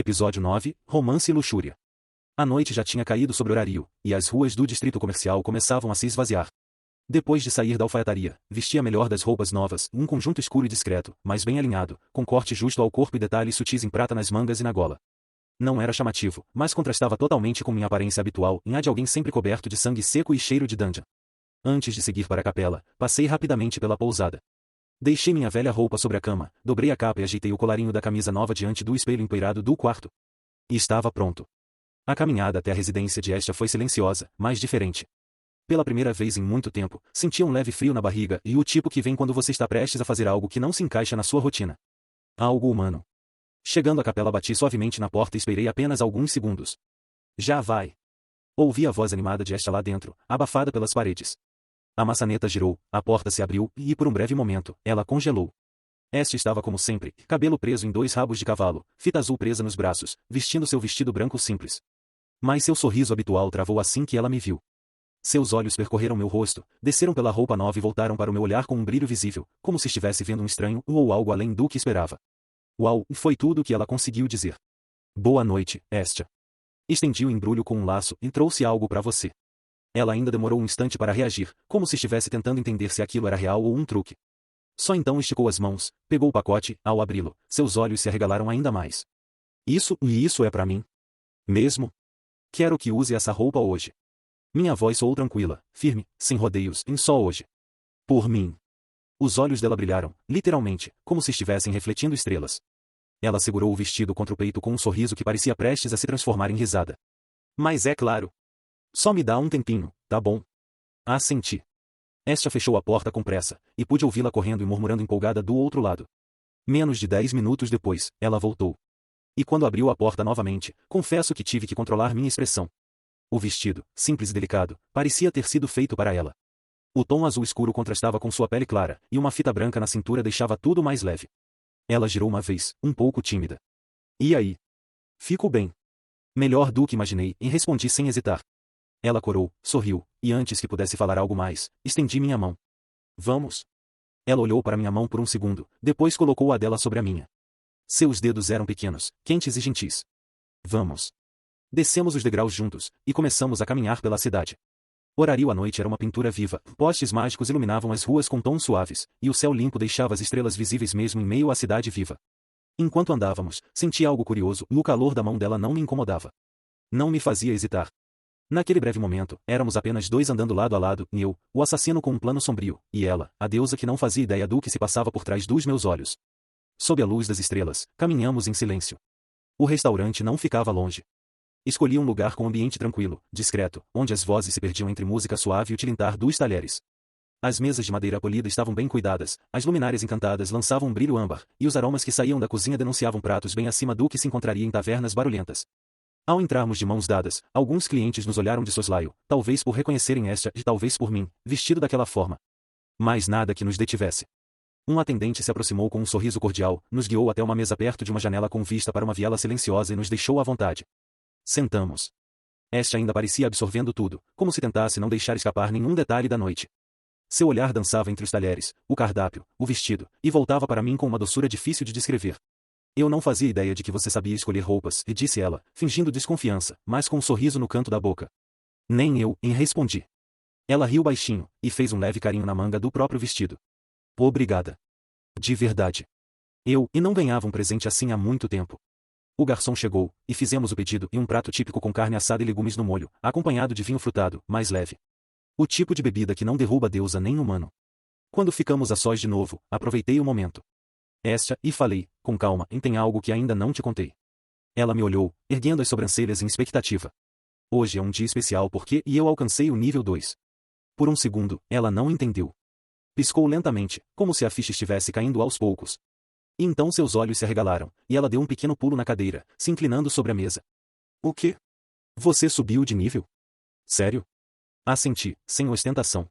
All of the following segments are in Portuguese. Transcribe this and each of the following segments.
Episódio 9, Romance e Luxúria. A noite já tinha caído sobre Horário, e as ruas do distrito comercial começavam a se esvaziar. Depois de sair da alfaiataria, vestia a melhor das roupas novas, um conjunto escuro e discreto, mas bem alinhado, com corte justo ao corpo e detalhes sutis em prata nas mangas e na gola. Não era chamativo, mas contrastava totalmente com minha aparência habitual em a de alguém sempre coberto de sangue seco e cheiro de dungeon. Antes de seguir para a capela, passei rapidamente pela pousada. Deixei minha velha roupa sobre a cama, dobrei a capa e ajeitei o colarinho da camisa nova diante do espelho empoeirado do quarto. E estava pronto. A caminhada até a residência de Estia foi silenciosa, mas diferente. Pela primeira vez em muito tempo, sentia um leve frio na barriga e o tipo que vem quando você está prestes a fazer algo que não se encaixa na sua rotina. Algo humano. Chegando à capela bati suavemente na porta e esperei apenas alguns segundos. Já vai. Ouvi a voz animada de Estia lá dentro, abafada pelas paredes. A maçaneta girou, a porta se abriu e por um breve momento, ela congelou. Estia estava como sempre, cabelo preso em 2 rabos de cavalo, fita azul presa nos braços, vestindo seu vestido branco simples. Mas seu sorriso habitual travou assim que ela me viu. Seus olhos percorreram meu rosto, desceram pela roupa nova e voltaram para o meu olhar com um brilho visível, como se estivesse vendo um estranho ou algo além do que esperava. Uau, foi tudo o que ela conseguiu dizer. Boa noite, Estia. Estendi o embrulho com um laço e trouxe algo para você. Ela ainda demorou um instante para reagir, como se estivesse tentando entender se aquilo era real ou um truque. Só então esticou as mãos, pegou o pacote, ao abri-lo, seus olhos se arregalaram ainda mais. Isso é para mim? Mesmo? Quero que use essa roupa hoje. Minha voz soou tranquila, firme, sem rodeios, em só hoje. Por mim. Os olhos dela brilharam, literalmente, como se estivessem refletindo estrelas. Ela segurou o vestido contra o peito com um sorriso que parecia prestes a se transformar em risada. Mas é claro. Só me dá um tempinho, tá bom? Assenti. Estia fechou a porta com pressa, e pude ouvi-la correndo e murmurando empolgada do outro lado. Menos de 10 minutos depois, ela voltou. E quando abriu a porta novamente, confesso que tive que controlar minha expressão. O vestido, simples e delicado, parecia ter sido feito para ela. O tom azul escuro contrastava com sua pele clara, e uma fita branca na cintura deixava tudo mais leve. Ela girou uma vez, um pouco tímida. E aí? Fico bem. Melhor do que imaginei, e respondi sem hesitar. Ela corou, sorriu, e antes que pudesse falar algo mais, estendi minha mão. Vamos? Ela olhou para minha mão por um segundo, depois colocou a dela sobre a minha. Seus dedos eram pequenos, quentes e gentis. Vamos. Descemos os degraus juntos, e começamos a caminhar pela cidade. Horário à noite era uma pintura viva, postes mágicos iluminavam as ruas com tons suaves, e o céu limpo deixava as estrelas visíveis mesmo em meio à cidade viva. Enquanto andávamos, senti algo curioso, e o calor da mão dela não me incomodava. Não me fazia hesitar. Naquele breve momento, éramos apenas 2 andando lado a lado, e eu, o assassino com um plano sombrio, e ela, a deusa que não fazia ideia do que se passava por trás dos meus olhos. Sob a luz das estrelas, caminhamos em silêncio. O restaurante não ficava longe. Escolhi um lugar com ambiente tranquilo, discreto, onde as vozes se perdiam entre música suave e o tilintar dos talheres. As mesas de madeira polida estavam bem cuidadas, as luminárias encantadas lançavam um brilho âmbar, e os aromas que saíam da cozinha denunciavam pratos bem acima do que se encontraria em tavernas barulhentas. Ao entrarmos de mãos dadas, alguns clientes nos olharam de soslaio, talvez por reconhecerem Estia e talvez por mim, vestido daquela forma. Mas nada que nos detivesse. Um atendente se aproximou com um sorriso cordial, nos guiou até uma mesa perto de uma janela com vista para uma viela silenciosa e nos deixou à vontade. Sentamos. Estia ainda parecia absorvendo tudo, como se tentasse não deixar escapar nenhum detalhe da noite. Seu olhar dançava entre os talheres, o cardápio, o vestido, e voltava para mim com uma doçura difícil de descrever. Eu não fazia ideia de que você sabia escolher roupas, e disse ela, fingindo desconfiança, mas com um sorriso no canto da boca. Nem eu, respondi. Ela riu baixinho, e fez um leve carinho na manga do próprio vestido. Obrigada. De verdade. E não ganhava um presente assim há muito tempo. O garçom chegou, e fizemos o pedido e um prato típico com carne assada e legumes no molho, acompanhado de vinho frutado, mais leve. O tipo de bebida que não derruba deusa nem humano. Quando ficamos a sós de novo, aproveitei o momento. Estia, e falei, com calma, tem algo que ainda não te contei. Ela me olhou, erguendo as sobrancelhas em expectativa. Hoje é um dia especial porque eu alcancei o nível 2. Por um segundo, ela não entendeu. Piscou lentamente, como se a ficha estivesse caindo aos poucos. E então seus olhos se arregalaram, e ela deu um pequeno pulo na cadeira, se inclinando sobre a mesa. O quê? Você subiu de nível? Sério? Assenti, sem ostentação.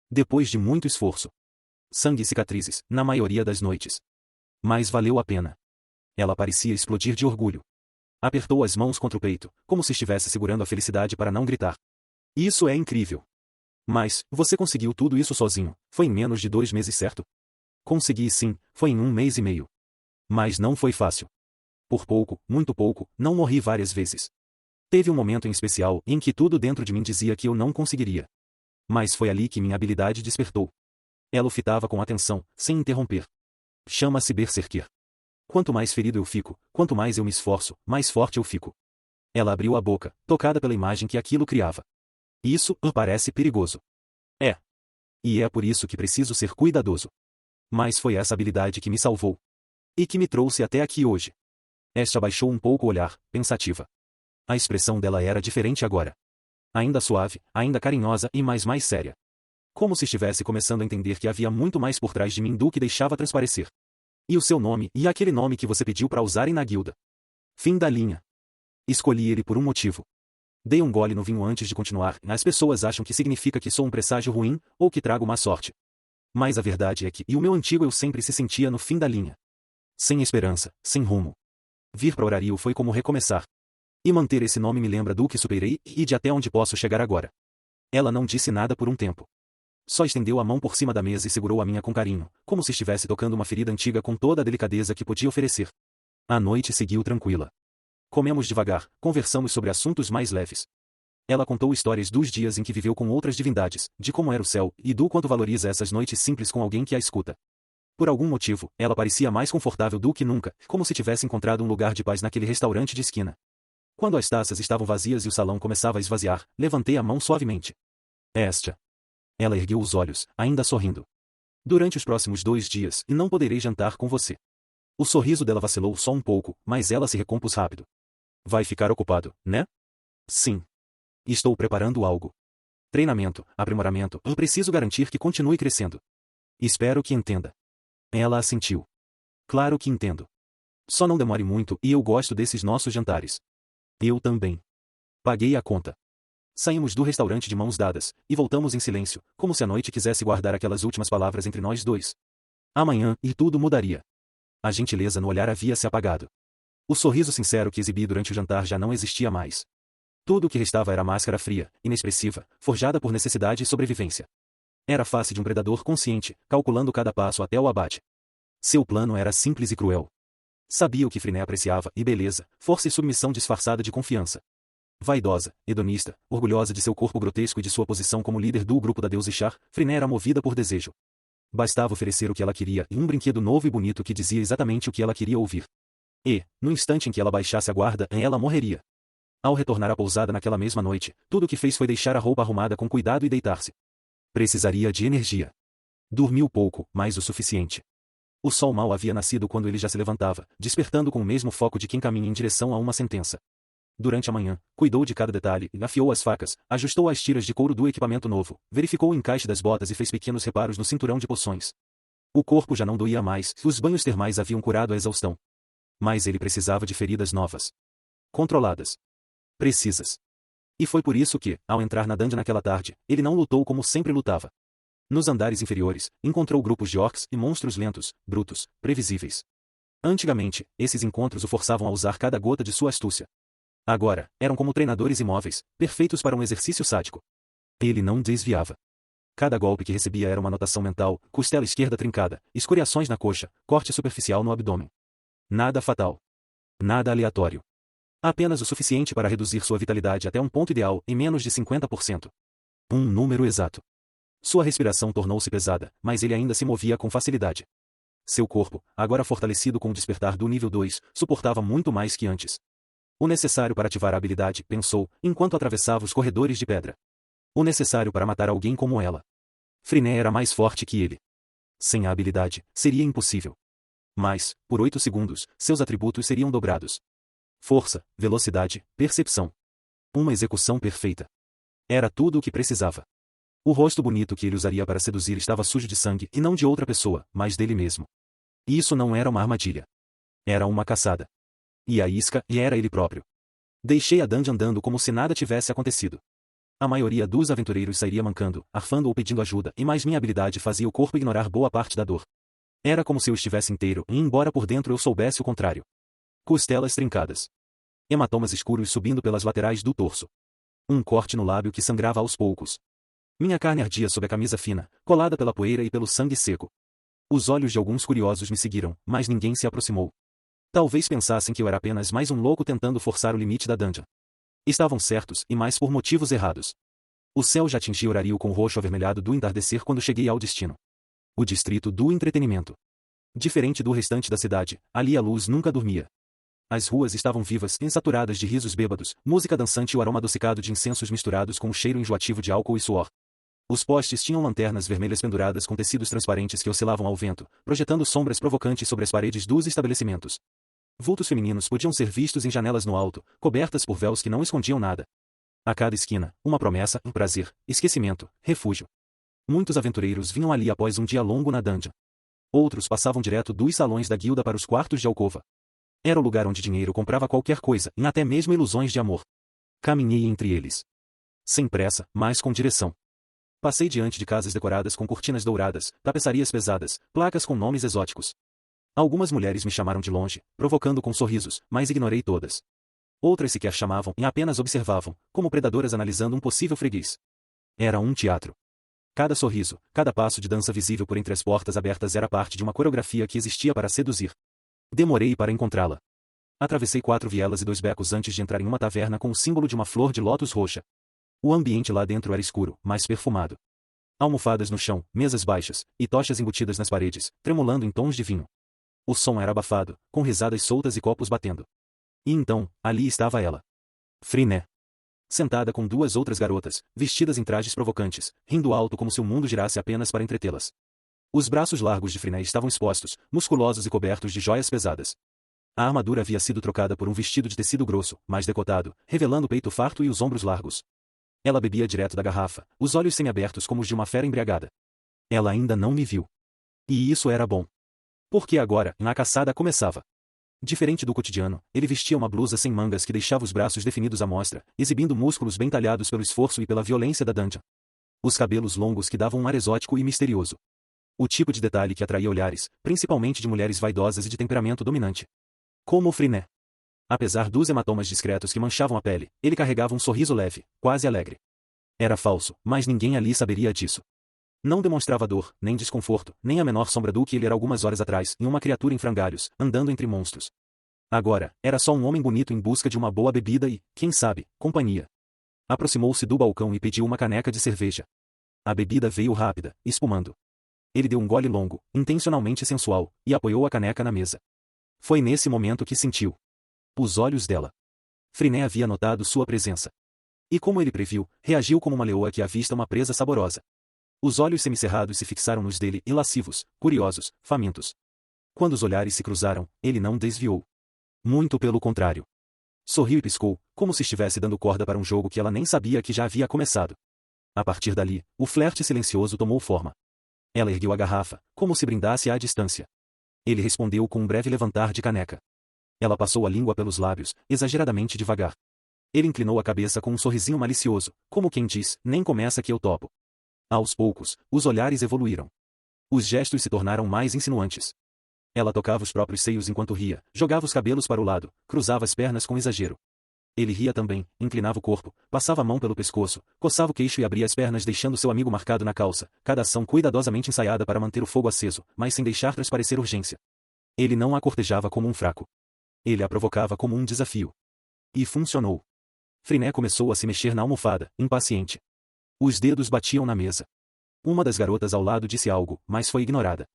Depois de muito esforço. Sangue e cicatrizes, na maioria das noites. Mas valeu a pena. Ela parecia explodir de orgulho. Apertou as mãos contra o peito, como se estivesse segurando a felicidade para não gritar. Isso é incrível. Mas, você conseguiu tudo isso sozinho, foi em menos de 2 meses, certo? Consegui sim, foi em 1 mês e meio. Mas não foi fácil. Por pouco, muito pouco, não morri várias vezes. Teve um momento em especial em que tudo dentro de mim dizia que eu não conseguiria. Mas foi ali que minha habilidade despertou. Ela o fitava com atenção, sem interromper. Chama-se Berserker. Quanto mais ferido eu fico, quanto mais eu me esforço, mais forte eu fico. Ela abriu a boca, tocada pela imagem que aquilo criava. Isso parece perigoso. É. E é por isso que preciso ser cuidadoso. Mas foi essa habilidade que me salvou. E que me trouxe até aqui hoje. Esta baixou um pouco o olhar, pensativa. A expressão dela era diferente agora. Ainda suave, ainda carinhosa e mais séria. Como se estivesse começando a entender que havia muito mais por trás de mim do que deixava transparecer. E o seu nome, e aquele nome que você pediu para usarem na guilda. Fim da linha. Escolhi ele por um motivo. Dei um gole no vinho antes de continuar. As pessoas acham que significa que sou um presságio ruim, ou que trago má sorte. Mas a verdade é que o meu antigo eu sempre se sentia no fim da linha. Sem esperança, sem rumo. Vir para Orario foi como recomeçar. E manter esse nome me lembra do que superei e de até onde posso chegar agora. Ela não disse nada por um tempo. Só estendeu a mão por cima da mesa e segurou a minha com carinho, como se estivesse tocando uma ferida antiga com toda a delicadeza que podia oferecer. A noite seguiu tranquila. Comemos devagar, conversamos sobre assuntos mais leves. Ela contou histórias dos dias em que viveu com outras divindades, de como era o céu, e do quanto valoriza essas noites simples com alguém que a escuta. Por algum motivo, ela parecia mais confortável do que nunca, como se tivesse encontrado um lugar de paz naquele restaurante de esquina. Quando as taças estavam vazias e o salão começava a esvaziar, levantei a mão suavemente. Esta. Ela ergueu os olhos, ainda sorrindo. Durante os próximos 2 dias, não poderei jantar com você. O sorriso dela vacilou só um pouco, mas ela se recompôs rápido. Vai ficar ocupado, né? Sim. Estou preparando algo. Treinamento, aprimoramento, eu preciso garantir que continue crescendo. Espero que entenda. Ela assentiu. Claro que entendo. Só não demore muito e eu gosto desses nossos jantares. Eu também. Paguei a conta. Saímos do restaurante de mãos dadas, e voltamos em silêncio, como se a noite quisesse guardar aquelas últimas palavras entre nós dois. Amanhã, e tudo mudaria. A gentileza no olhar havia se apagado. O sorriso sincero que exibi durante o jantar já não existia mais. Tudo o que restava era a máscara fria, inexpressiva, forjada por necessidade e sobrevivência. Era a face de um predador consciente, calculando cada passo até o abate. Seu plano era simples e cruel. Sabia o que Friné apreciava, e beleza, força e submissão disfarçada de confiança. Vaidosa, hedonista, orgulhosa de seu corpo grotesco e de sua posição como líder do grupo da deusa Ishar, Friné era movida por desejo. Bastava oferecer o que ela queria e um brinquedo novo e bonito que dizia exatamente o que ela queria ouvir. E, no instante em que ela baixasse a guarda, ela morreria. Ao retornar à pousada naquela mesma noite, tudo o que fez foi deixar a roupa arrumada com cuidado e deitar-se. Precisaria de energia. Dormiu pouco, mas o suficiente. O sol mal havia nascido quando ele já se levantava, despertando com o mesmo foco de quem caminha em direção a uma sentença. Durante a manhã, cuidou de cada detalhe, afiou as facas, ajustou as tiras de couro do equipamento novo, verificou o encaixe das botas e fez pequenos reparos no cinturão de poções. O corpo já não doía mais, os banhos termais haviam curado a exaustão. Mas ele precisava de feridas novas. Controladas. Precisas. E foi por isso que, ao entrar na dungeon naquela tarde, ele não lutou como sempre lutava. Nos andares inferiores, encontrou grupos de orcs e monstros lentos, brutos, previsíveis. Antigamente, esses encontros o forçavam a usar cada gota de sua astúcia. Agora, eram como treinadores imóveis, perfeitos para um exercício sádico. Ele não desviava. Cada golpe que recebia era uma anotação mental, costela esquerda trincada, escoriações na coxa, corte superficial no abdômen. Nada fatal. Nada aleatório. Apenas o suficiente para reduzir sua vitalidade até um ponto ideal, em menos de 50%. Um número exato. Sua respiração tornou-se pesada, mas ele ainda se movia com facilidade. Seu corpo, agora fortalecido com o despertar do nível 2, suportava muito mais que antes. O necessário para ativar a habilidade, pensou, enquanto atravessava os corredores de pedra. O necessário para matar alguém como ela. Friné era mais forte que ele. Sem a habilidade, seria impossível. Mas, por 8 segundos, seus atributos seriam dobrados. Força, velocidade, percepção. Uma execução perfeita. Era tudo o que precisava. O rosto bonito que ele usaria para seduzir estava sujo de sangue e não de outra pessoa, mas dele mesmo. E isso não era uma armadilha. Era uma caçada. E a isca era ele próprio. Deixei a dungeon andando como se nada tivesse acontecido. A maioria dos aventureiros sairia mancando, arfando ou pedindo ajuda, e mais minha habilidade fazia o corpo ignorar boa parte da dor. Era como se eu estivesse inteiro, e embora por dentro eu soubesse o contrário. Costelas trincadas. Hematomas escuros subindo pelas laterais do torso. Um corte no lábio que sangrava aos poucos. Minha carne ardia sob a camisa fina, colada pela poeira e pelo sangue seco. Os olhos de alguns curiosos me seguiram, mas ninguém se aproximou. Talvez pensassem que eu era apenas mais um louco tentando forçar o limite da dungeon. Estavam certos, e mais por motivos errados. O céu já atingia o horário com o roxo avermelhado do entardecer quando cheguei ao destino. O distrito do entretenimento. Diferente do restante da cidade, ali a luz nunca dormia. As ruas estavam vivas, insaturadas de risos bêbados, música dançante e o aroma adocicado de incensos misturados com o cheiro enjoativo de álcool e suor. Os postes tinham lanternas vermelhas penduradas com tecidos transparentes que oscilavam ao vento, projetando sombras provocantes sobre as paredes dos estabelecimentos. Vultos femininos podiam ser vistos em janelas no alto, cobertas por véus que não escondiam nada. A cada esquina, uma promessa, um prazer, esquecimento, refúgio. Muitos aventureiros vinham ali após um dia longo na dungeon. Outros passavam direto dos salões da guilda para os quartos de alcova. Era o lugar onde dinheiro comprava qualquer coisa, e até mesmo ilusões de amor. Caminhei entre eles. Sem pressa, mas com direção. Passei diante de casas decoradas com cortinas douradas, tapeçarias pesadas, placas com nomes exóticos. Algumas mulheres me chamaram de longe, provocando com sorrisos, mas ignorei todas. Outras sequer chamavam e apenas observavam, como predadoras analisando um possível freguês. Era um teatro. Cada sorriso, cada passo de dança visível por entre as portas abertas era parte de uma coreografia que existia para seduzir. Demorei para encontrá-la. Atravessei 4 vielas e 2 becos antes de entrar em uma taverna com o símbolo de uma flor de lótus roxa. O ambiente lá dentro era escuro, mas perfumado. Almofadas no chão, mesas baixas, e tochas embutidas nas paredes, tremulando em tons de vinho. O som era abafado, com risadas soltas e copos batendo. E então, ali estava ela. Friné. Sentada com 2 outras garotas, vestidas em trajes provocantes, rindo alto como se o mundo girasse apenas para entretê-las. Os braços largos de Friné estavam expostos, musculosos e cobertos de joias pesadas. A armadura havia sido trocada por um vestido de tecido grosso, mais decotado, revelando o peito farto e os ombros largos. Ela bebia direto da garrafa, os olhos semiabertos como os de uma fera embriagada. Ela ainda não me viu. E isso era bom. Porque agora, a caçada começava. Diferente do cotidiano, ele vestia uma blusa sem mangas que deixava os braços definidos à mostra, exibindo músculos bem talhados pelo esforço e pela violência da dungeon. Os cabelos longos que davam um ar exótico e misterioso. O tipo de detalhe que atraía olhares, principalmente de mulheres vaidosas e de temperamento dominante. Como o Friné. Apesar dos hematomas discretos que manchavam a pele, ele carregava um sorriso leve, quase alegre. Era falso, mas ninguém ali saberia disso. Não demonstrava dor, nem desconforto, nem a menor sombra do que ele era algumas horas atrás, em uma criatura em frangalhos, andando entre monstros. Agora, era só um homem bonito em busca de uma boa bebida e, quem sabe, companhia. Aproximou-se do balcão e pediu uma caneca de cerveja. A bebida veio rápida, espumando. Ele deu um gole longo, intencionalmente sensual, e apoiou a caneca na mesa. Foi nesse momento que sentiu os olhos dela. Friné havia notado sua presença. E como ele previu, reagiu como uma leoa que avista uma presa saborosa. Os olhos semicerrados se fixaram nos dele e lascivos, curiosos, famintos. Quando os olhares se cruzaram, ele não desviou. Muito pelo contrário. Sorriu e piscou, como se estivesse dando corda para um jogo que ela nem sabia que já havia começado. A partir dali, o flerte silencioso tomou forma. Ela ergueu a garrafa, como se brindasse à distância. Ele respondeu com um breve levantar de caneca. Ela passou a língua pelos lábios, exageradamente devagar. Ele inclinou a cabeça com um sorrisinho malicioso, como quem diz, nem começa que eu topo. Aos poucos, os olhares evoluíram. Os gestos se tornaram mais insinuantes. Ela tocava os próprios seios enquanto ria, jogava os cabelos para o lado, cruzava as pernas com exagero. Ele ria também, inclinava o corpo, passava a mão pelo pescoço, coçava o queixo e abria as pernas deixando seu amigo marcado na calça, cada ação cuidadosamente ensaiada para manter o fogo aceso, mas sem deixar transparecer urgência. Ele não a cortejava como um fraco. Ele a provocava como um desafio. E funcionou. Friné começou a se mexer na almofada, impaciente. Os dedos batiam na mesa. Uma das garotas ao lado disse algo, mas foi ignorada.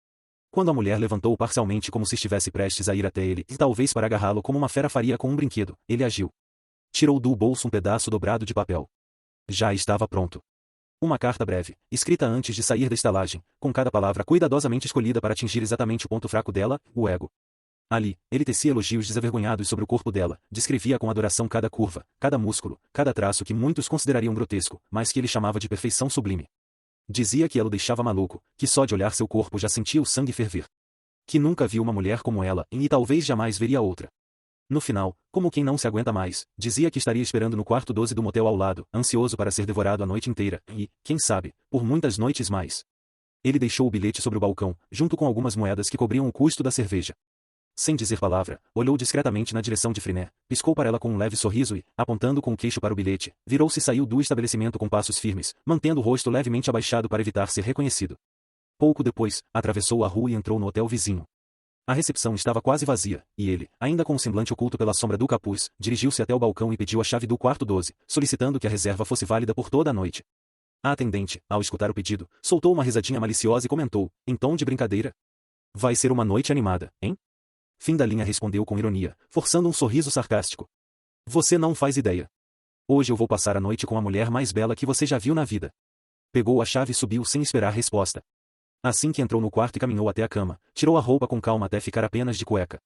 Quando a mulher levantou parcialmente como se estivesse prestes a ir até ele, e talvez para agarrá-lo como uma fera faria com um brinquedo, ele agiu. Tirou do bolso um pedaço dobrado de papel. Já estava pronto. Uma carta breve, escrita antes de sair da estalagem, com cada palavra cuidadosamente escolhida para atingir exatamente o ponto fraco dela, o ego. Ali, ele tecia elogios desavergonhados sobre o corpo dela, descrevia com adoração cada curva, cada músculo, cada traço que muitos considerariam grotesco, mas que ele chamava de perfeição sublime. Dizia que ela o deixava maluco, que só de olhar seu corpo já sentia o sangue ferver. Que nunca viu uma mulher como ela, e talvez jamais veria outra. No final, como quem não se aguenta mais, dizia que estaria esperando no quarto 12 do motel ao lado, ansioso para ser devorado a noite inteira, e, quem sabe, por muitas noites mais. Ele deixou o bilhete sobre o balcão, junto com algumas moedas que cobriam o custo da cerveja. Sem dizer palavra, olhou discretamente na direção de Friné, piscou para ela com um leve sorriso e, apontando com o queixo para o bilhete, virou-se e saiu do estabelecimento com passos firmes, mantendo o rosto levemente abaixado para evitar ser reconhecido. Pouco depois, atravessou a rua e entrou no hotel vizinho. A recepção estava quase vazia, e ele, ainda com o semblante oculto pela sombra do capuz, dirigiu-se até o balcão e pediu a chave do quarto 12, solicitando que a reserva fosse válida por toda a noite. A atendente, ao escutar o pedido, soltou uma risadinha maliciosa e comentou, em tom de brincadeira: "Vai ser uma noite animada, hein?" Fim da linha respondeu com ironia, forçando um sorriso sarcástico. "Você não faz ideia. Hoje eu vou passar a noite com a mulher mais bela que você já viu na vida." Pegou a chave e subiu sem esperar resposta. Assim que entrou no quarto e caminhou até a cama, tirou a roupa com calma até ficar apenas de cueca.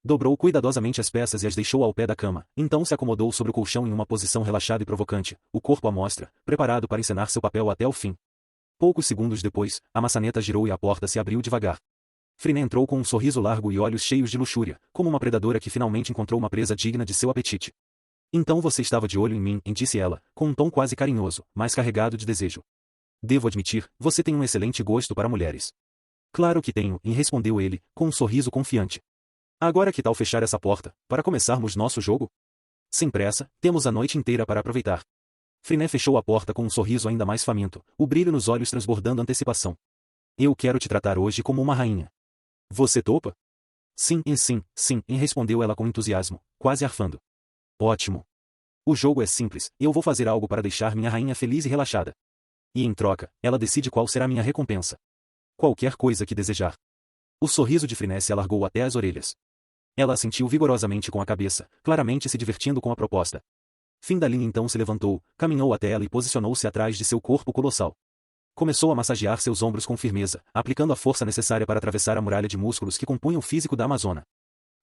Dobrou cuidadosamente as peças e as deixou ao pé da cama, então se acomodou sobre o colchão em uma posição relaxada e provocante, o corpo à mostra, preparado para encenar seu papel até o fim. Poucos segundos depois, a maçaneta girou e a porta se abriu devagar. Friné entrou com um sorriso largo e olhos cheios de luxúria, como uma predadora que finalmente encontrou uma presa digna de seu apetite. "Então você estava de olho em mim", disse ela, com um tom quase carinhoso, mas carregado de desejo. "Devo admitir, você tem um excelente gosto para mulheres." "Claro que tenho", respondeu ele, com um sorriso confiante. "Agora que tal fechar essa porta, para começarmos nosso jogo? Sem pressa, temos a noite inteira para aproveitar." Friné fechou a porta com um sorriso ainda mais faminto, o brilho nos olhos transbordando antecipação. "Eu quero te tratar hoje como uma rainha. Você topa?" Sim, respondeu ela com entusiasmo, quase arfando. "Ótimo. O jogo é simples, eu vou fazer algo para deixar minha rainha feliz e relaxada. E em troca, ela decide qual será minha recompensa. Qualquer coisa que desejar." O sorriso de Friné se alargou até as orelhas. Ela assentiu vigorosamente com a cabeça, claramente se divertindo com a proposta. Fim da linha então se levantou, caminhou até ela e posicionou-se atrás de seu corpo colossal. Começou a massagear seus ombros com firmeza, aplicando a força necessária para atravessar a muralha de músculos que compunham o físico da amazona.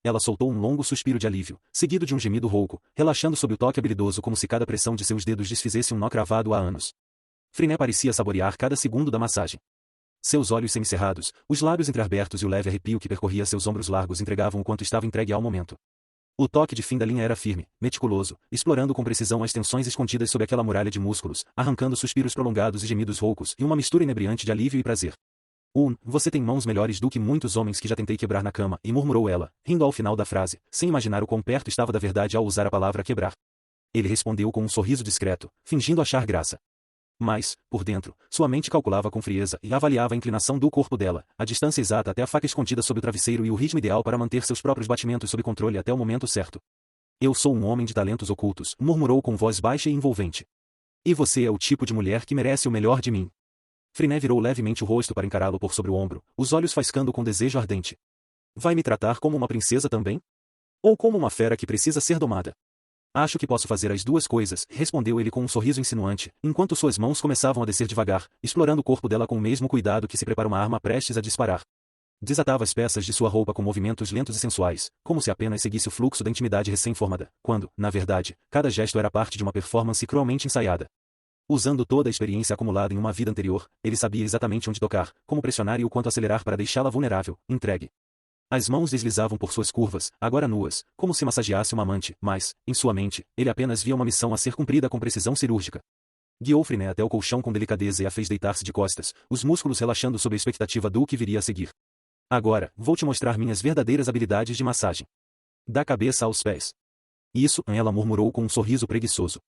Ela soltou um longo suspiro de alívio, seguido de um gemido rouco, relaxando sob o toque habilidoso como se cada pressão de seus dedos desfizesse um nó cravado há anos. Friné parecia saborear cada segundo da massagem. Seus olhos semicerrados, os lábios entreabertos e o leve arrepio que percorria seus ombros largos entregavam o quanto estava entregue ao momento. O toque de fim da linha era firme, meticuloso, explorando com precisão as tensões escondidas sob aquela muralha de músculos, arrancando suspiros prolongados e gemidos roucos e uma mistura inebriante de alívio e prazer. Você tem mãos melhores do que muitos homens que já tentei quebrar na cama", murmurou ela, rindo ao final da frase, sem imaginar o quão perto estava da verdade ao usar a palavra quebrar. Ele respondeu com um sorriso discreto, fingindo achar graça. Mas, por dentro, sua mente calculava com frieza e avaliava a inclinação do corpo dela, a distância exata até a faca escondida sob o travesseiro e o ritmo ideal para manter seus próprios batimentos sob controle até o momento certo. "Eu sou um homem de talentos ocultos", murmurou com voz baixa e envolvente. "E você é o tipo de mulher que merece o melhor de mim." Friné virou levemente o rosto para encará-lo por sobre o ombro, os olhos faiscando com desejo ardente. "Vai me tratar como uma princesa também? Ou como uma fera que precisa ser domada?" "Acho que posso fazer as duas coisas", respondeu ele com um sorriso insinuante, enquanto suas mãos começavam a descer devagar, explorando o corpo dela com o mesmo cuidado que se prepara uma arma prestes a disparar. Desatava as peças de sua roupa com movimentos lentos e sensuais, como se apenas seguisse o fluxo da intimidade recém-formada, quando, na verdade, cada gesto era parte de uma performance cruelmente ensaiada. Usando toda a experiência acumulada em uma vida anterior, ele sabia exatamente onde tocar, como pressionar e o quanto acelerar para deixá-la vulnerável, entregue. As mãos deslizavam por suas curvas, agora nuas, como se massageasse uma amante, mas, em sua mente, ele apenas via uma missão a ser cumprida com precisão cirúrgica. Guiou Friné até o colchão com delicadeza e a fez deitar-se de costas, os músculos relaxando sob a expectativa do que viria a seguir. "Agora, vou te mostrar minhas verdadeiras habilidades de massagem. Da cabeça aos pés." "Isso", ela murmurou com um sorriso preguiçoso.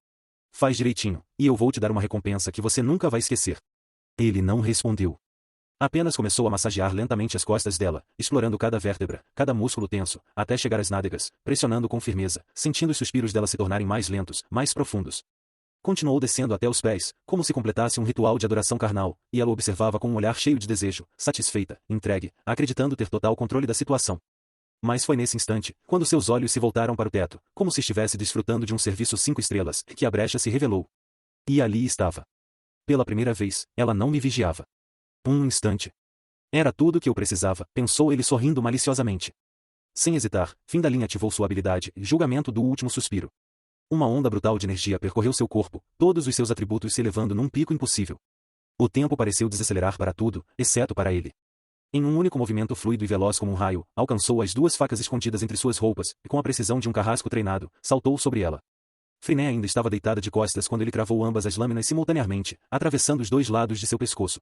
"Faz direitinho, e eu vou te dar uma recompensa que você nunca vai esquecer." Ele não respondeu. Apenas começou a massagear lentamente as costas dela, explorando cada vértebra, cada músculo tenso, até chegar às nádegas, pressionando com firmeza, sentindo os suspiros dela se tornarem mais lentos, mais profundos. Continuou descendo até os pés, como se completasse um ritual de adoração carnal, e ela o observava com um olhar cheio de desejo, satisfeita, entregue, acreditando ter total controle da situação. Mas foi nesse instante, quando seus olhos se voltaram para o teto, como se estivesse desfrutando de um serviço 5 estrelas, que a brecha se revelou. E ali estava. Pela primeira vez, ela não me vigiava. Um instante. Era tudo o que eu precisava, pensou ele sorrindo maliciosamente. Sem hesitar, Fim da linha ativou sua habilidade, julgamento do último suspiro. Uma onda brutal de energia percorreu seu corpo, todos os seus atributos se elevando num pico impossível. O tempo pareceu desacelerar para tudo, exceto para ele. Em um único movimento fluido e veloz como um raio, alcançou as duas facas escondidas entre suas roupas, e com a precisão de um carrasco treinado, saltou sobre ela. Friné ainda estava deitada de costas quando ele cravou ambas as lâminas simultaneamente, atravessando os dois lados de seu pescoço.